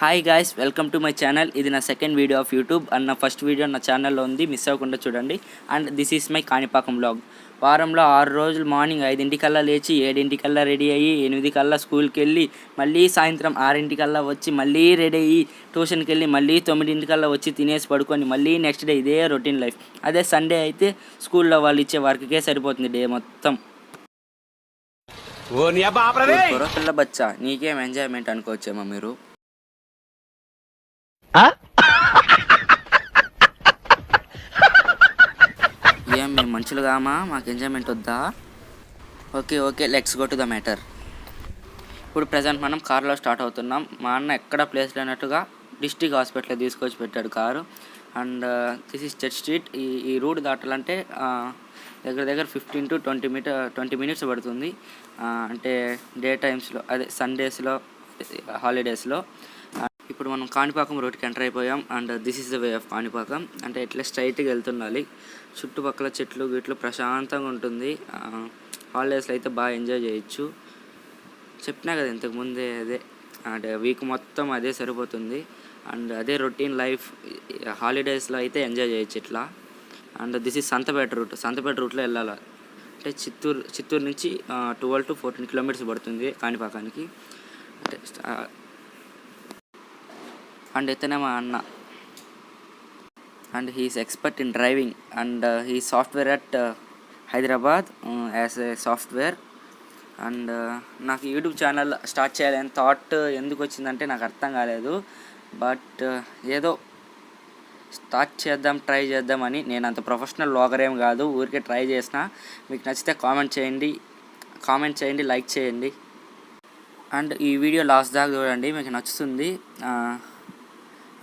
Hi guys, welcome to my channel. ఇది నా second video of YouTube and నా first video నా ఛానల్లో ఉంది, మిస్ అవ్వకుండా చూడండి. And this is my Kanipakam vlog. వారంలో 6 రోజులు మార్నింగ్ 5 లేచి 7 రెడీ అయ్యి 8 స్కూల్కి వెళ్ళి మళ్ళీ సాయంత్రం 6 వచ్చి మళ్ళీ రెడీ అయ్యి ట్యూషన్కి వెళ్ళి మళ్ళీ 9 వచ్చి తినేసి పడుకొని మళ్ళీ నెక్స్ట్ డే ఇదే రొటీన్ లైఫ్. అదే సండే అయితే స్కూల్లో వాళ్ళు ఇచ్చే వర్క్కే సరిపోతుంది డే మొత్తం. పిల్ల బచ్చా, నీకేం ఎంజాయ్మెంట్ అనుకోవచ్చేమో మీరు. ఏం మేము మనుషులు కామా, మాకు ఎంజాయ్మెంట్ వద్దా? Okay let's go to the matter. ఇప్పుడు ప్రజెంట్ మనం కార్లో స్టార్ట్ అవుతున్నాం. మా అన్న ఎక్కడ ప్లేస్ లేనట్టుగా డిస్ట్రిక్ట్ హాస్పిటల్ తీసుకొచ్చి పెట్టాడు car. And this is church street. ఈ రూట్ దాటాలంటే దగ్గర 15 to 20 minutes పడుతుంది. అంటే డే టైమ్స్లో, అదే సండేస్లో, హాలిడేస్లో. ఇప్పుడు మనం కాణిపాకం రోడ్కి ఎంటర్ అయిపోయాం. And this is the way of Kanipakam. అంటే ఇట్లా స్ట్రైట్గా వెళ్తుండాలి. చుట్టుపక్కల చెట్లు గిట్లు ప్రశాంతంగా ఉంటుంది. హాలిడేస్లో అయితే బాగా ఎంజాయ్ చేయొచ్చు. చెప్పినా కదా ఇంతకుముందే, అదే అంటే వీక్ మొత్తం అదే సరిపోతుంది. అండ్ అదే రొటీన్ లైఫ్. హాలిడేస్లో అయితే ఎంజాయ్ చేయొచ్చు ఇట్లా. అండ్ దిస్ ఈజ్ సంతపేట రూట్లో వెళ్ళాలి. అంటే చిత్తూరు నుంచి 12 to 14 kilometers పడుతుంది కాణిపాకానికి. అంటే అండ్ ఇతనే మా అన్న. And he is expert in driving. And he software at Hyderabad as a software. And నాకు యూట్యూబ్ ఛానల్ స్టార్ట్ చేయాలని థాట్ ఎందుకు వచ్చిందంటే నాకు అర్థం కాలేదు. బట్ ఏదో ట్రై చేద్దామని. నేను అంత ప్రొఫెషనల్ వ్లాగర్ ఏం కాదు, ఊరికే ట్రై చేసిన. మీకు నచ్చితే కామెంట్ చేయండి, లైక్ చేయండి. అండ్ ఈ వీడియో లాస్ట్ దాకా చూడండి, మీకు నచ్చుతుంది.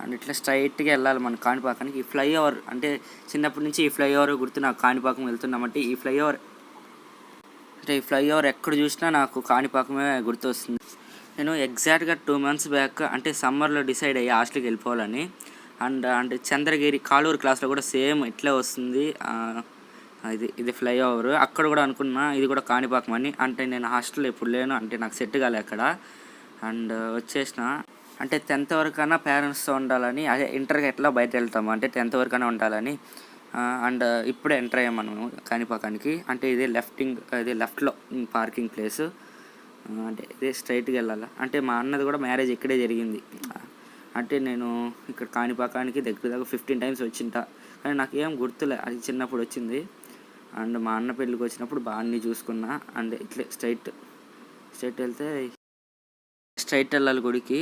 అండ్ ఇట్లా స్ట్రైట్గా వెళ్ళాలి మన కాణిపాకానికి. ఈ ఫ్లైఓవర్ అంటే చిన్నప్పటి నుంచి ఈ ఫ్లైఓవర్ గుర్తు నాకు. కాణిపాకం వెళ్తున్నామంటే ఈ ఫ్లైఓవర్ ఎక్కడ చూసినా నాకు కాణిపాకమే గుర్తు వస్తుంది. నేను ఎగ్జాక్ట్గా 2 months బ్యాక్ అంటే సమ్మర్లో డిసైడ్ అయ్యి హాస్టల్కి వెళ్ళిపోవాలని. అండ్ చంద్రగిరి కాలూరు క్లాస్లో కూడా సేమ్ ఇట్లే వస్తుంది. ఇది ఫ్లైఓవర్. అక్కడ కూడా అనుకున్నా ఇది కూడా కాణిపాకం అని. అంటే నేను హాస్టల్లో ఎప్పుడు లేను, అంటే నాకు సెట్ కాలే అక్కడ. అండ్ వచ్చేసిన. అంటే 10th వరకైనా పేరెంట్స్తో ఉండాలని, అదే ఇంటర్కి ఎట్లా బయట వెళ్తాము అంటే 10th వరకైనా ఉండాలని. అండ్ ఇప్పుడే ఎంటర్ అయ్యాం మనము కాణిపాకానికి. అంటే ఇదే లెఫ్ట్లో పార్కింగ్ ప్లేస్. అంటే ఇదే స్ట్రైట్గా వెళ్ళాలి. అంటే మా అన్నది కూడా మ్యారేజ్ ఇక్కడే జరిగింది. అంటే నేను ఇక్కడ కాణిపాకానికి దగ్గర 15 times వచ్చింటా, కానీ నాకు ఏం గుర్తులే, అది చిన్నప్పుడు వచ్చింది. అండ్ మా అన్న పెళ్ళికి వచ్చినప్పుడు బాగా అన్నీ చూసుకున్నా. అండ్ ఇట్లే స్ట్రైట్ వెళ్తే స్ట్రైట్ వెళ్ళాలి గుడికి.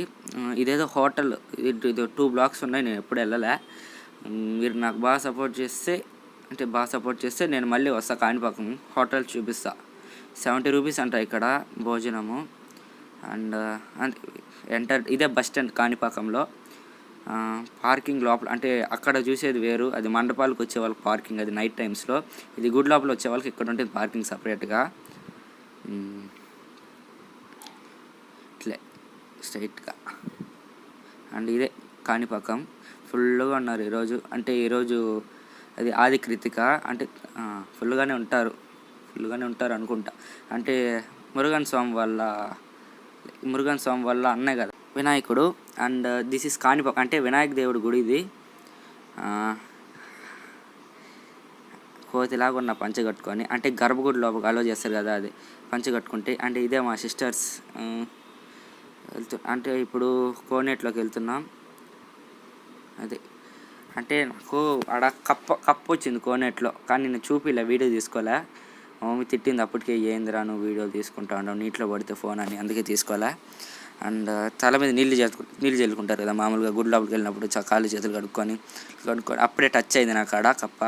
ఇదేదో హోటల్, ఇది 2 blocks ఉన్నాయి, నేను ఎప్పుడు వెళ్ళలే. మీరు నాకు బాగా సపోర్ట్ చేస్తే నేను మళ్ళీ వస్తా కాణిపాకం. హోటల్ చూపిస్తా. 70 rupees అంట ఇక్కడ భోజనము. అండ్ ఇదే బస్ స్టాండ్ కాణిపాకంలో. పార్కింగ్ లోపల అంటే అక్కడ చూసేది వేరు, అది మండపాలకు వచ్చే వాళ్ళకి పార్కింగ్, అది నైట్ టైమ్స్లో. ఇది గుడి లోపల వచ్చే వాళ్ళకి ఇక్కడ ఉంటుంది పార్కింగ్ సపరేట్గా. ఇట్లే స్ట్రైట్గా. అండ్ ఇదే కాణిపాకం. ఫుల్గా ఉన్నారు ఈరోజు. అంటే ఈరోజు అది ఆది కృతిక. అంటే ఫుల్గానే ఉంటారు అనుకుంటా. అంటే మురుగన్ స్వామి వాళ్ళ అన్నయ్య కదా వినాయకుడు. And this is Kanipakam. అంటే వినాయక దేవుడి గుడి ఇది. కోతిలాగా ఉన్న పంచె కట్టుకొని, అంటే గర్భగుడి లోపలికి అలో చేస్తారు కదా, అది పంచె కట్టుకుంటే. అంటే ఇదే మా సిస్టర్స్. అంటే ఇప్పుడు కోనేట్లోకి వెళ్తున్నాం. అదే అంటే నాకు ఆడ కప్పు వచ్చింది కోనేట్లో, కానీ నేను చూపిలే, వీడియో తీసుకోలే. మా మమ్మీ తిట్టింది అప్పటికే, ఏందిరా నువ్వు వీడియో తీసుకుంటా ఉండవు, నీటిలో పడితే ఫోన్ అని, అందుకే తీసుకోలే. అండ్ తల మీద నీళ్ళు చల్లుకుంటారు కదా మామూలుగా గుడి లోపలికి వెళ్ళినప్పుడు, కాళ్ళు చేతులు కడుక్కొని అప్పుడే టచ్ అయింది నాకు ఆడ కప్ప.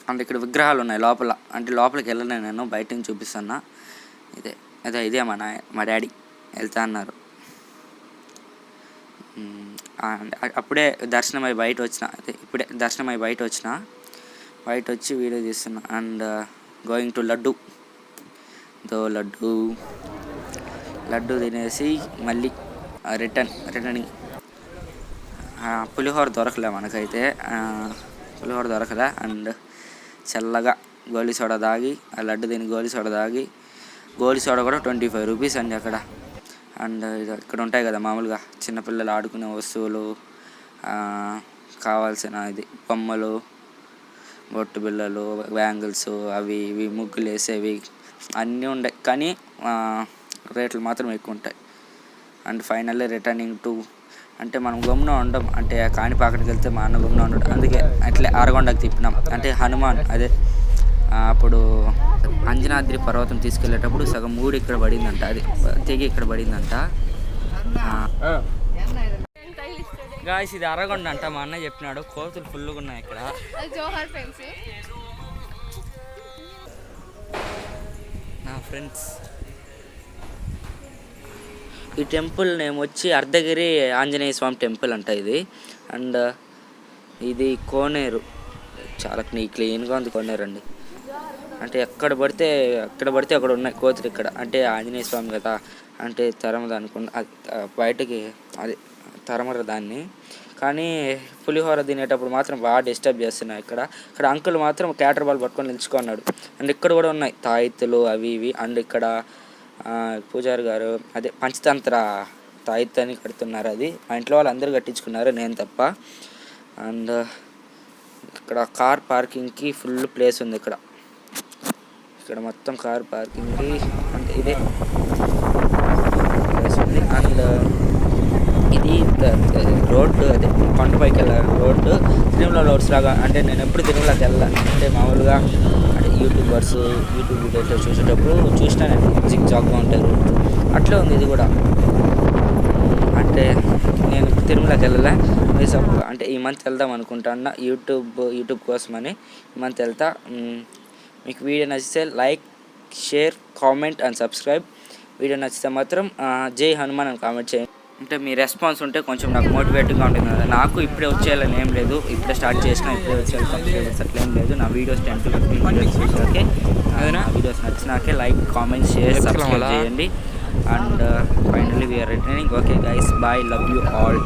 అండ్ ఇక్కడ విగ్రహాలు ఉన్నాయి లోపల. అంటే లోపలికి వెళ్ళలే, నేను బయట నుంచి చూపిస్తున్నా. ఇదే మా డాడీ వెళ్తా అన్నారు. అప్పుడే దర్శనమై బయట వచ్చిన. బయట వచ్చి వీడియో తీస్తున్నా. అండ్ గోయింగ్ టు లడ్డు తినేసి మళ్ళీ రిటర్నింగ్. పులిహోర దొరకలే మనకైతే, అండ్ చల్లగా గోలీ సోడా తాగి, ఆ లడ్డు తిని గోలీ సోడా కూడా 25 rupees అండి అక్కడ. అండ్ ఇక్కడ ఉంటాయి కదా మామూలుగా చిన్నపిల్లలు ఆడుకునే వస్తువులు, కావాల్సిన ఇది బొమ్మలు, బొట్టు బిళ్ళలు, బ్యాంగిల్స్, అవి ఇవి ముగ్గులు వేసేవి అన్నీ ఉన్నాయి. కానీ రేట్లు మాత్రం ఎక్కువ ఉంటాయి. అండ్ ఫైనల్లీ రిటర్నింగ్ టు అంటే మనం గమ్మున ఉండం, అంటే కాణిపాకానికి వెళ్తే మా అన్న గమ్మున ఉండడు. అందుకే అట్లే ఆరగొండకు తిప్పినాం. అంటే హనుమాన్ అదే అప్పుడు అంజనాద్రి పర్వతం తీసుకెళ్ళేటప్పుడు సగం మూడు ఇక్కడ పడిందంట, అది తెగి ఇక్కడ పడిందంట. గాయ్స్ ఇది అరగొండ అంట, మా అన్న చెప్పినాడు. కోతులు ఫుల్గా ఉన్నాయి ఇక్కడ. నా ఫ్రెండ్స్, ఈ టెంపుల్ నేమ్ వచ్చి అర్ధగిరి ఆంజనేయ స్వామి టెంపుల్ అంట ఇది. అండ్ ఇది కోనేరు, చాలా క్లీన్గా ఉంది కోనేరు అండి. అంటే ఎక్కడ పడితే అక్కడ ఉన్నాయి కోతులు ఇక్కడ. అంటే ఆంజనేయ స్వామి కదా, అంటే తరమదు అనుకున్న బయటకి, అది తరమరు దాన్ని. కానీ పులిహోర తినేటప్పుడు మాత్రం బాగా డిస్టర్బ్ చేస్తున్నాయి ఇక్కడ. అంకుల్ మాత్రం క్యాటర్ బాల్ పట్టుకొని నిలుచుకున్నాడు. అండ్ ఇక్కడ కూడా ఉన్నాయి తాయిత్తులు అవి ఇవి. అండ్ ఇక్కడ పూజారి గారు అదే పంచతంత్ర తాయిత్తని కడుతున్నారు. అది మా ఇంట్లో వాళ్ళు అందరూ కట్టించుకున్నారు, నేను తప్ప. అండ్ ఇక్కడ కార్ పార్కింగ్కి ఫుల్ ప్లేస్ ఉంది. ఇక్కడ మొత్తం కార్ పార్కింగ్కి అంటే ఇదే ప్లేస్ ఉంది. అండ్ ఇది రోడ్డు, అదే కొండపైకి వెళ్ళాలి రోడ్డు, తిరుమల రోడ్స్ లాగా. అంటే నేను ఎప్పుడు తిరుమలకి వెళ్ళాను, అంటే మామూలుగా అంటే యూట్యూబ్ వీడియోస్లో చూసేటప్పుడు చూసినా నేను జిగ్ జాగ్గా ఉంటాయి రోడ్డు, అట్లే ఉంది ఇది కూడా. అంటే నేను తిరుమలకి వెళ్ళలే, అంటే ఈ మంత్ వెళ్దాం అనుకుంటున్నా యూట్యూబ్ కోసమని ఈ మంత్ వెళ్తా. మీకు వీడియో నచ్చితే like, share, comment and subscribe. Video నచ్చితే మాత్రం జై హనుమాన్ అని కామెంట్ చేయండి. అంటే మీ రెస్పాన్స్ ఉంటే కొంచెం నాకు మోటివేటింగ్గా ఉంటుంది కదా. నాకు ఇప్పుడే వచ్చేయాలని ఏం లేదు, ఇప్పుడే స్టార్ట్ చేసినా ఇప్పుడే వచ్చేయాలి సబ్స్క్రైబర్స్ అట్లా ఏం లేదు. నా వీడియోస్ 10 to 15 వీడియోస్ చూసాకే, నా వీడియోస్ నచ్చినాకే లైక్, కామెంట్, షేర్, సబ్స్క్రైబ్ చేయండి. And finally we're returning. Okay guys, bye, love you all.